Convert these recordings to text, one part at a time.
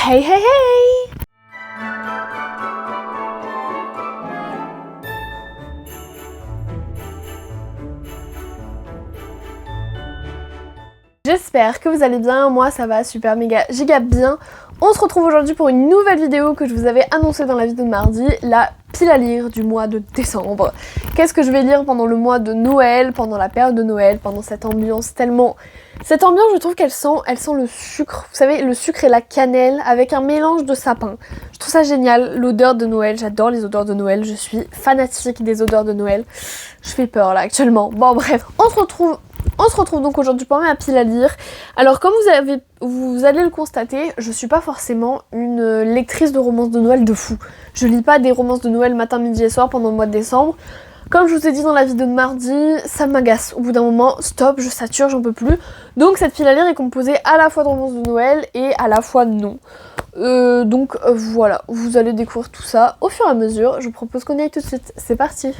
Hey hey hey! J'espère que vous allez bien, moi ça va super méga giga bien. On se retrouve aujourd'hui pour une nouvelle vidéo que je vous avais annoncée dans la vidéo de mardi, la pile à lire du mois de décembre. Qu'est-ce que je vais lire pendant le mois de Noël, pendant la période de Noël, pendant cette ambiance tellement... Cette ambiance, je trouve qu'elle sent le sucre, vous savez, le sucre et la cannelle avec un mélange de sapin. Je trouve ça génial, l'odeur de Noël, j'adore les odeurs de Noël, je suis fanatique des odeurs de Noël. Je fais peur là actuellement. Bon bref, on se retrouve donc aujourd'hui pour ma pile à lire. Alors comme vous allez le constater, je suis pas forcément une lectrice de romances de Noël de fou. Je lis pas des romances de Noël matin, midi et soir pendant le mois de décembre. Comme je vous ai dit dans la vidéo de mardi, ça m'agace. Au bout d'un moment, stop, je sature, j'en peux plus. Donc cette pile à lire est composée à la fois de romances de Noël et à la fois non. Donc voilà, vous allez découvrir tout ça au fur et à mesure. Je vous propose qu'on y aille tout de suite. C'est parti!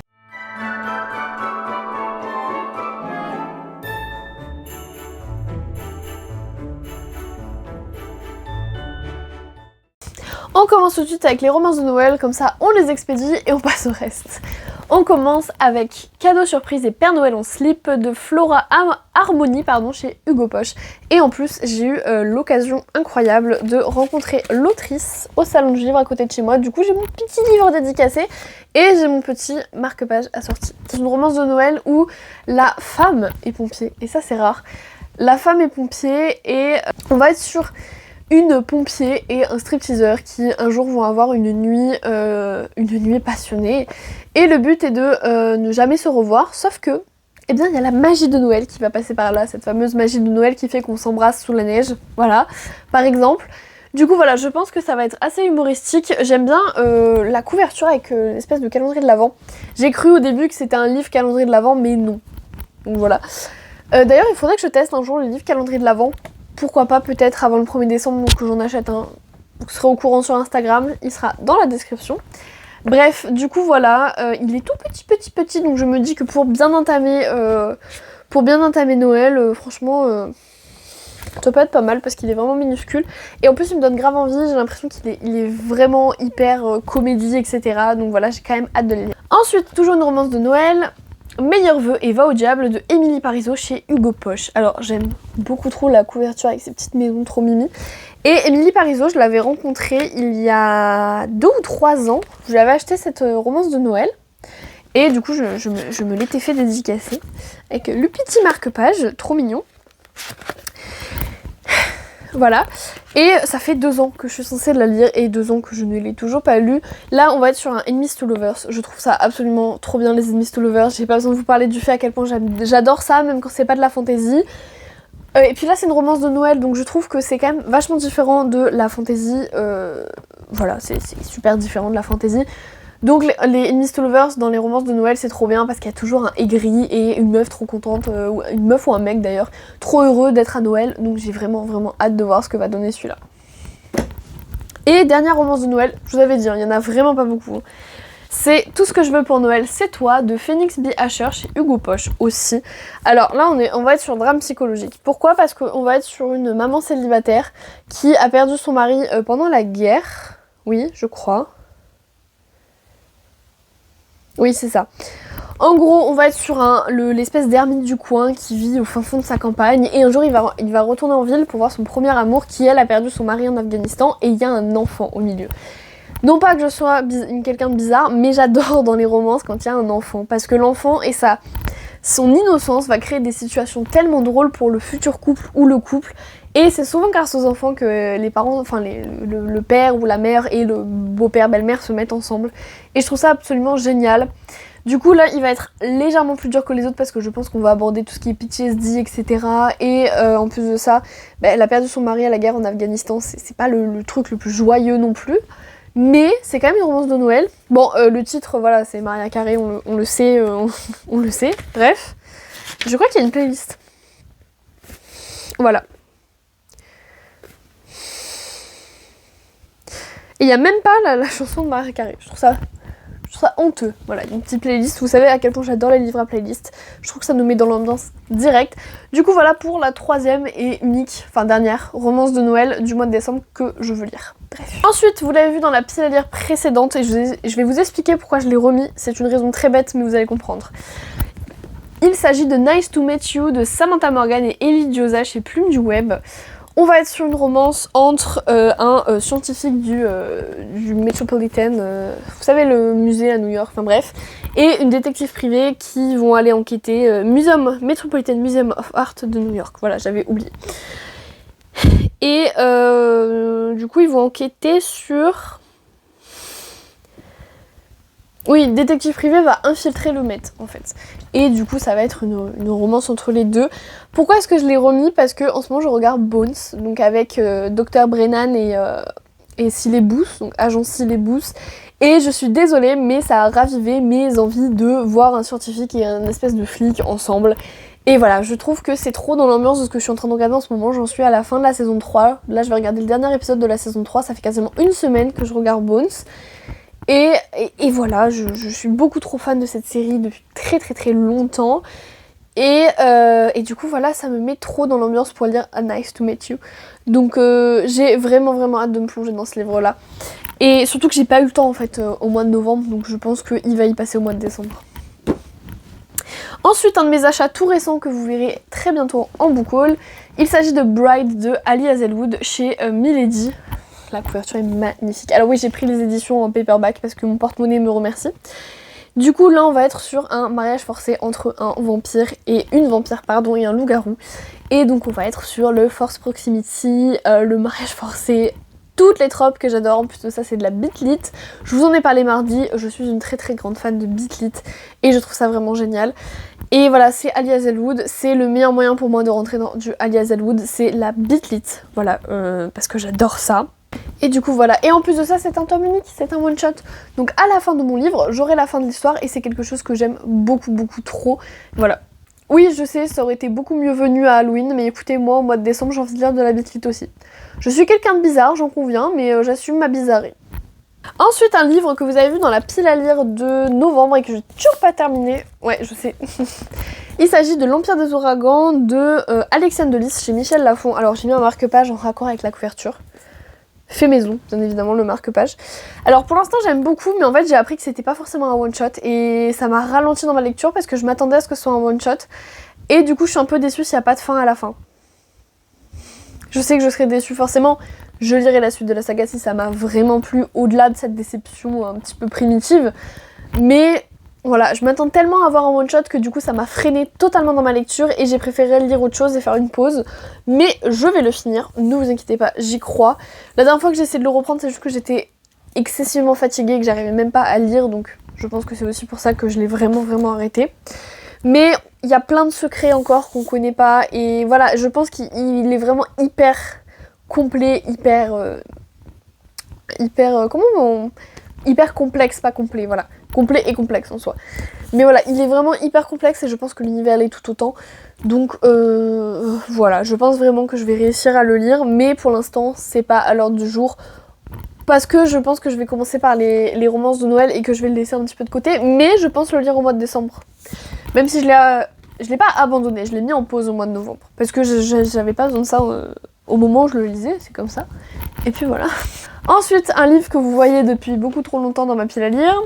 On commence tout de suite avec les romances de Noël, comme ça on les expédie et on passe au reste. On commence avec Cadeau surprise et Père Noël en slip de Flora Harmonie chez Hugo Poche. Et en plus j'ai eu l'occasion incroyable de rencontrer l'autrice au salon du livre à côté de chez moi. Du coup j'ai mon petit livre dédicacé et j'ai mon petit marque-page assorti. C'est une romance de Noël où la femme est pompier, et ça c'est rare. La femme est pompier et on va être sur... une pompier et un stripteaseur qui un jour vont avoir une nuit passionnée, et le but est de ne jamais se revoir, sauf que eh bien il y a la magie de Noël qui va passer par là, cette fameuse magie de Noël qui fait qu'on s'embrasse sous la neige, voilà, par exemple. Du coup voilà, je pense que ça va être assez humoristique. J'aime bien la couverture avec l'espèce de calendrier de l'Avent. J'ai cru au début que c'était un livre calendrier de l'Avent, mais non. Donc voilà. D'ailleurs il faudrait que je teste un jour le livre calendrier de l'Avent. Pourquoi pas, peut-être avant le 1er décembre, donc que j'en achète un. Vous serez au courant sur Instagram, il sera dans la description. Bref, du coup voilà, il est tout petit, donc je me dis que pour bien entamer Noël, franchement, ça peut être pas mal parce qu'il est vraiment minuscule. Et en plus il me donne grave envie, j'ai l'impression qu'il est vraiment hyper comédie, etc. Donc voilà, j'ai quand même hâte de le lire. Ensuite, toujours une romance de Noël. Meilleurs vœux et va au diable de Émilie Parisot chez Hugo Poche. Alors j'aime beaucoup trop la couverture avec ces petites maisons trop mimi. Et Émilie Parisot, je l'avais rencontrée il y a 2 ou 3 ans. Je lui avais acheté cette romance de Noël. Et du coup je me l'étais fait dédicacer avec le petit marque-page, trop mignon. Voilà, et ça fait 2 ans que je suis censée la lire et 2 ans que je ne l'ai toujours pas lu. Là on va être sur un Enemies to Lovers, je trouve ça absolument trop bien les Enemies to Lovers. J'ai pas besoin de vous parler du fait à quel point j'adore ça, même quand c'est pas de la fantasy. Et puis là c'est une romance de Noël, donc je trouve que c'est quand même vachement différent de la fantasy. Voilà, c'est super différent de la fantasy. Donc les Enemies to Lovers dans les romances de Noël c'est trop bien parce qu'il y a toujours un aigri et une meuf trop contente, une meuf ou un mec d'ailleurs, trop heureux d'être à Noël, donc j'ai vraiment hâte de voir ce que va donner celui-là. Et dernière romance de Noël, je vous avais dit, il y en a vraiment pas beaucoup. C'est Tout ce que je veux pour Noël, c'est toi de Phoenix B. Asher chez Hugo Poche aussi. Alors là on va être sur un drame psychologique. Pourquoi ? Parce qu'on va être sur une maman célibataire qui a perdu son mari pendant la guerre, oui je crois. Oui, c'est ça. En gros, on va être sur l'espèce d'ermite du coin qui vit au fin fond de sa campagne, et un jour il va retourner en ville pour voir son premier amour qui, elle, a perdu son mari en Afghanistan, et il y a un enfant au milieu. Non pas que je sois quelqu'un de bizarre, mais j'adore dans les romances quand il y a un enfant, parce que l'enfant et son innocence va créer des situations tellement drôles pour le futur couple ou le couple. Et c'est souvent grâce aux enfants que les parents, enfin le père ou la mère et le beau-père, belle-mère se mettent ensemble. Et je trouve ça absolument génial. Du coup là il va être légèrement plus dur que les autres parce que je pense qu'on va aborder tout ce qui est PTSD, etc. Et en plus de ça, elle a perdu son mari à la guerre en Afghanistan, c'est pas le truc le plus joyeux non plus. Mais c'est quand même une romance de Noël. Bon, le titre, voilà, c'est Maria Carey, on le sait, on le sait. Bref, je crois qu'il y a une playlist. Voilà. Et il n'y a même pas la chanson de Maria Carey. Je trouve ça ça honteux. Voilà, une petite playlist, vous savez à quel point j'adore les livres à playlist, je trouve que ça nous met dans l'ambiance directe. Du coup voilà pour la troisième et unique, enfin dernière romance de Noël du mois de décembre que je veux lire. Bref. Ensuite, vous l'avez vu dans la pile à lire précédente et je vais vous expliquer pourquoi je l'ai remis, c'est une raison très bête mais vous allez comprendre. Il s'agit de Nice to Meet You de Samantha Morgan et Ellie Dioza chez Plume du Web. On va être sur une romance entre un scientifique du Metropolitan, vous savez le musée à New York, enfin bref, et une détective privée qui vont aller enquêter Metropolitan Museum of Art de New York. Voilà, j'avais oublié. Et du coup, ils vont enquêter sur... Oui, le détective privé va infiltrer le Met en fait. Et du coup ça va être une romance entre les deux. Pourquoi est-ce que je l'ai remis? Parce que en ce moment je regarde Bones, donc avec Dr Brennan et Cillian Booth, donc agent Cillian Booth. Et je suis désolée mais ça a ravivé mes envies de voir un scientifique et un espèce de flic ensemble. Et voilà, je trouve que c'est trop dans l'ambiance de ce que je suis en train de regarder en ce moment. J'en suis à la fin de la saison 3. Là je vais regarder le dernier épisode de la saison 3, ça fait quasiment une semaine que je regarde Bones. Et voilà, je suis beaucoup trop fan de cette série depuis très longtemps. Et du coup voilà, ça me met trop dans l'ambiance pour lire A Nice to Meet You. Donc j'ai vraiment hâte de me plonger dans ce livre là. Et surtout que j'ai pas eu le temps en fait au mois de novembre, donc je pense qu'il va y passer au mois de décembre. Ensuite, un de mes achats tout récents que vous verrez très bientôt en book haul, il s'agit de Bride de Ali Hazelwood chez Milady. La couverture est magnifique. Alors oui, j'ai pris les éditions en paperback parce que mon porte-monnaie me remercie. Du coup, là, on va être sur un mariage forcé entre un vampire et une vampire, pardon, et un loup-garou. Et donc, on va être sur le force proximity, le mariage forcé, toutes les tropes que j'adore. En plus de ça, c'est de la bitlit. Je vous en ai parlé mardi. Je suis une très grande fan de bitlit et je trouve ça vraiment génial. Et voilà, c'est Ali Hazelwood, c'est le meilleur moyen pour moi de rentrer dans du Ali Hazelwood, c'est la bitlit. Voilà, parce que j'adore ça. Et du coup voilà, et en plus de ça c'est un tome unique, c'est un one shot. Donc à la fin de mon livre, j'aurai la fin de l'histoire et c'est quelque chose que j'aime beaucoup trop. Voilà. Oui je sais, ça aurait été beaucoup mieux venu à Halloween, mais écoutez moi au mois de décembre j'ai envie de lire de la bitlit aussi. Je suis quelqu'un de bizarre, j'en conviens, mais j'assume ma bizarrerie. Ensuite un livre que vous avez vu dans la pile à lire de novembre et que j'ai toujours pas terminé. Ouais je sais. Il s'agit de l'Empire des Ouragans de Alexiane de Lys chez Michel Lafon. Alors j'ai mis un marque-page en raccord avec la couverture. Fait maison, bien évidemment, le marque-page. Alors pour l'instant j'aime beaucoup, mais en fait j'ai appris que c'était pas forcément un one-shot et ça m'a ralenti dans ma lecture parce que je m'attendais à ce que ce soit un one-shot. Et du coup je suis un peu déçue s'il n'y a pas de fin à la fin. Je sais que je serai déçue forcément, je lirai la suite de la saga si ça m'a vraiment plu au-delà de cette déception un petit peu primitive. Mais voilà, je m'attends tellement à avoir un one-shot que du coup ça m'a freiné totalement dans ma lecture et j'ai préféré lire autre chose et faire une pause. Mais je vais le finir, ne vous inquiétez pas, j'y crois. La dernière fois que j'ai essayé de le reprendre, c'est juste que j'étais excessivement fatiguée et que j'arrivais même pas à lire, donc je pense que c'est aussi pour ça que je l'ai vraiment arrêté. Mais il y a plein de secrets encore qu'on connaît pas et voilà, je pense qu'il est vraiment hyper complet, hyper complexe, pas complet, voilà. Complet et complexe en soi. Mais voilà, il est vraiment hyper complexe et je pense que l'univers l'est tout autant. Donc voilà, je pense vraiment que je vais réussir à le lire, mais pour l'instant c'est pas à l'ordre du jour. Parce que je pense que je vais commencer par les romances de Noël et que je vais le laisser un petit peu de côté, mais je pense le lire au mois de décembre. Même si je l'ai pas abandonné, je l'ai mis en pause au mois de novembre. Parce que j'avais pas besoin de ça au moment où je le lisais, c'est comme ça. Et puis voilà. Ensuite, un livre que vous voyez depuis beaucoup trop longtemps dans ma pile à lire.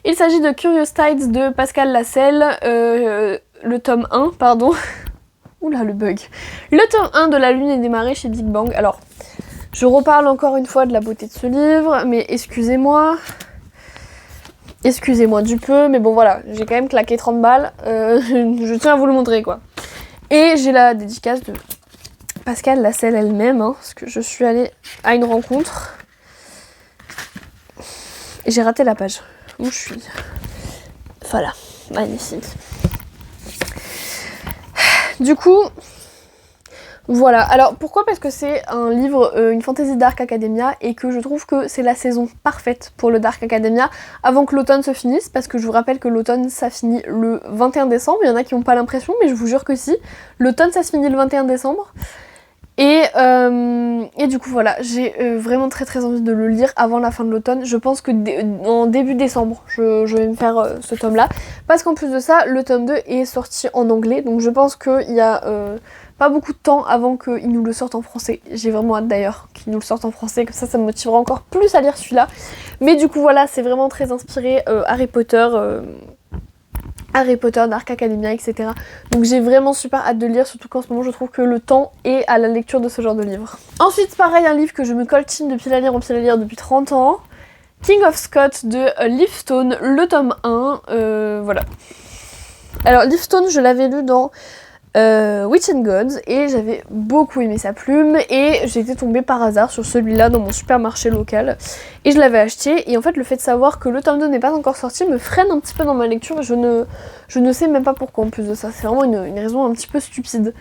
Il s'agit de Curious Tides de Pascal Lascelles, le tome 1, pardon. Oula, le bug. Le tome 1 de La Lune est démarré chez Big Bang. Alors, je reparle encore une fois de la beauté de ce livre, mais excusez-moi. Excusez-moi du peu, mais bon voilà, j'ai quand même claqué 30 balles. Je tiens à vous le montrer, quoi. Et j'ai la dédicace de Pascal Lascelles elle-même, hein, parce que je suis allée à une rencontre. Et j'ai raté la page. Où je suis. Voilà, magnifique. Du coup, voilà. Alors pourquoi? Parce que c'est un livre, une fantasy Dark Academia, et que je trouve que c'est la saison parfaite pour le Dark Academia avant que l'automne se finisse, parce que je vous rappelle que l'automne ça finit le 21 décembre. Il y en a qui n'ont pas l'impression, mais je vous jure que si. L'automne ça se finit le 21 décembre. Et du coup voilà, j'ai vraiment très envie de le lire avant la fin de l'automne. Je pense que en début décembre je vais me faire ce tome là, parce qu'en plus de ça le tome 2 est sorti en anglais, donc je pense qu'il y a pas beaucoup de temps avant qu'ils nous le sortent en français. J'ai vraiment hâte d'ailleurs qu'ils nous le sortent en français, comme ça me motivera encore plus à lire celui-là. Mais du coup voilà, c'est vraiment très inspiré Harry Potter, Dark Academia, etc. Donc j'ai vraiment super hâte de lire, surtout qu'en ce moment je trouve que le temps est à la lecture de ce genre de livre. Ensuite pareil, un livre que je me coltine de pile à lire en pile à lire depuis 30 ans, King of Scots de Livestone, le tome 1, voilà. Alors Livestone je l'avais lu dans Witch and Gods et j'avais beaucoup aimé sa plume et j'étais tombée par hasard sur celui-là dans mon supermarché local et je l'avais acheté. Et en fait le fait de savoir que le tome 2 n'est pas encore sorti me freine un petit peu dans ma lecture et je ne sais même pas pourquoi en plus de ça. C'est vraiment une raison un petit peu stupide.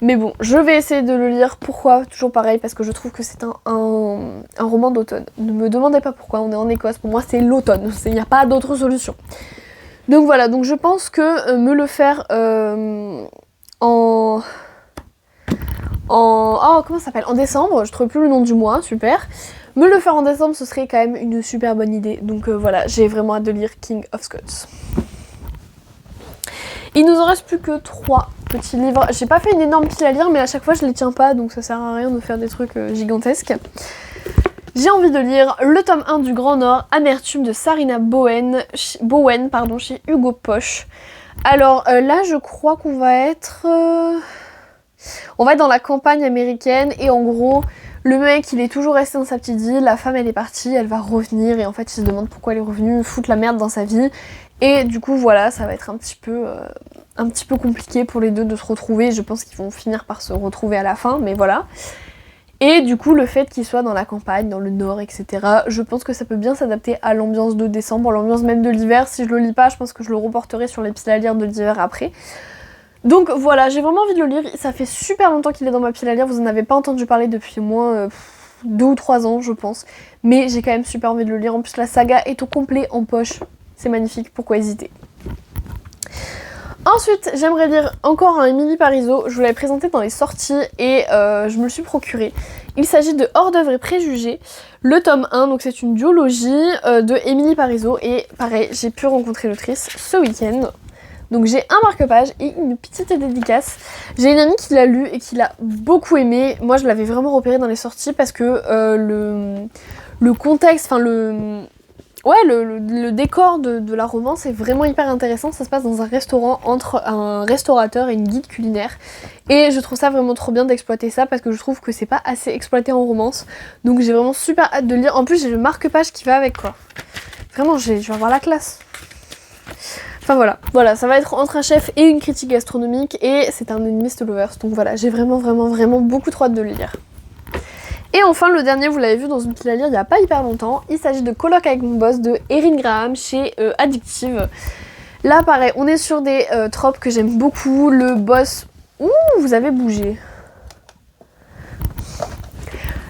Mais bon, je vais essayer de le lire. Pourquoi? Toujours pareil, parce que je trouve que c'est un roman d'automne. Ne me demandez pas pourquoi, on est en Écosse, pour moi c'est l'automne, il n'y a pas d'autre solution. Donc voilà, donc je pense que me le faire oh, comment ça s'appelle? En décembre, je trouve plus le nom du mois, super. Me le faire en décembre, ce serait quand même une super bonne idée. Donc voilà, j'ai vraiment hâte de lire King of Scots. Il nous en reste plus que 3 petits livres. J'ai pas fait une énorme pile à lire, mais à chaque fois je les tiens pas, donc ça sert à rien de faire des trucs gigantesques. J'ai envie de lire le tome 1 du Grand Nord, Amertume de Sarina Bowen, chez Hugo Poche. Alors là je crois qu'on va être... On va être dans la campagne américaine et en gros le mec il est toujours resté dans sa petite ville, la femme elle est partie, elle va revenir et en fait il se demande pourquoi elle est revenue, foutre la merde dans sa vie. Et du coup voilà, ça va être un petit peu compliqué pour les deux de se retrouver, je pense qu'ils vont finir par se retrouver à la fin, mais voilà. Et du coup le fait qu'il soit dans la campagne, dans le nord, etc. je pense que ça peut bien s'adapter à l'ambiance de décembre, l'ambiance même de l'hiver. Si je le lis pas, je pense que je le reporterai sur les piles à lire de l'hiver après. Donc voilà, j'ai vraiment envie de le lire, ça fait super longtemps qu'il est dans ma pile à lire, vous en avez pas entendu parler depuis au moins 2 ou 3 ans je pense. Mais j'ai quand même super envie de le lire, en plus la saga est au complet en poche, c'est magnifique, pourquoi hésiter. Ensuite, j'aimerais lire encore un Émilie Parizeau, je vous l'avais présenté dans les sorties et je me le suis procuré. Il s'agit de Hors d'œuvre et préjugés, le tome 1, donc c'est une duologie de Émilie Parizeau et pareil, j'ai pu rencontrer l'autrice ce week-end. Donc j'ai un marque-page et une petite dédicace. J'ai une amie qui l'a lu et qui l'a beaucoup aimé. Moi je l'avais vraiment repéré dans les sorties parce que le contexte, enfin le décor de la romance est vraiment hyper intéressant. Ça se passe dans un restaurant entre un restaurateur et une guide culinaire. Et je trouve ça vraiment trop bien d'exploiter ça parce que je trouve que c'est pas assez exploité en romance. Donc j'ai vraiment super hâte de lire. En plus j'ai le marque-page qui va avec quoi. Vraiment je vais avoir la classe. Enfin voilà, ça va être entre un chef et une critique gastronomique et c'est un Enemies to Lovers. Donc voilà, j'ai vraiment beaucoup trop hâte de le lire. Et enfin le dernier, vous l'avez vu dans une pile à lire il n'y a pas hyper longtemps, il s'agit de Colloque avec mon boss de Erin Graham chez Addictive. Là pareil, on est sur des tropes que j'aime beaucoup, le boss... Ouh, vous avez bougé.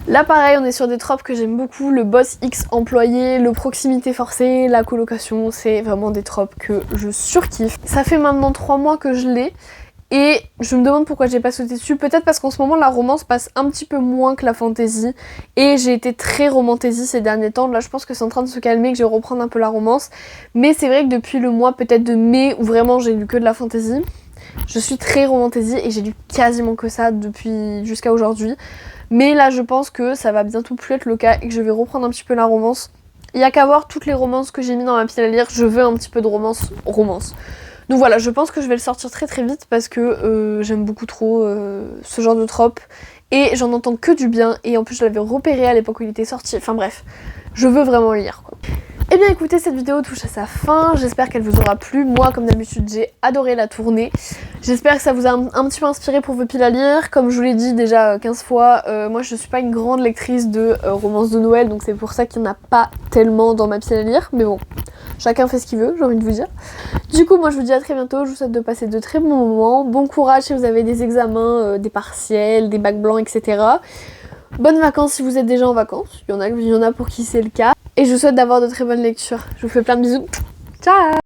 Là pareil, on est sur des tropes que j'aime beaucoup, le boss X employé, le proximité forcée, la colocation, c'est vraiment des tropes que je surkiffe. Ça fait maintenant 3 mois que je l'ai et je me demande pourquoi j'ai pas sauté dessus, peut-être parce qu'en ce moment la romance passe un petit peu moins que la fantasy et j'ai été très romantasy ces derniers temps. Là je pense que c'est en train de se calmer, que je vais reprendre un peu la romance, mais c'est vrai que depuis le mois peut-être de mai où vraiment j'ai lu que de la fantasy, je suis très romantasy et j'ai lu quasiment que ça depuis jusqu'à aujourd'hui. Mais là je pense que ça va bientôt plus être le cas et que je vais reprendre un petit peu la romance. Il n'y a qu'à voir toutes les romances que j'ai mis dans ma pile à lire, je veux un petit peu de romance. Donc voilà, je pense que je vais le sortir très vite parce que j'aime beaucoup trop ce genre de trope. Et j'en entends que du bien et en plus je l'avais repéré à l'époque où il était sorti. Enfin bref, je veux vraiment le lire quoi. Et bien écoutez, cette vidéo touche à sa fin, j'espère qu'elle vous aura plu. Moi comme d'habitude j'ai adoré la tournée. J'espère que ça vous a un petit peu inspiré pour vos piles à lire. Comme je vous l'ai dit déjà 15 fois, moi je suis pas une grande lectrice de romances de Noël, donc c'est pour ça qu'il n'y en a pas tellement dans ma pile à lire. Mais bon, chacun fait ce qu'il veut, j'ai envie de vous dire. Du coup moi je vous dis à très bientôt, je vous souhaite de passer de très bons moments. Bon courage si vous avez des examens, des partiels, des bacs blancs, etc. Bonnes vacances si vous êtes déjà en vacances, il y en a pour qui c'est le cas. Et je vous souhaite d'avoir de très bonnes lectures. Je vous fais plein de bisous. Ciao!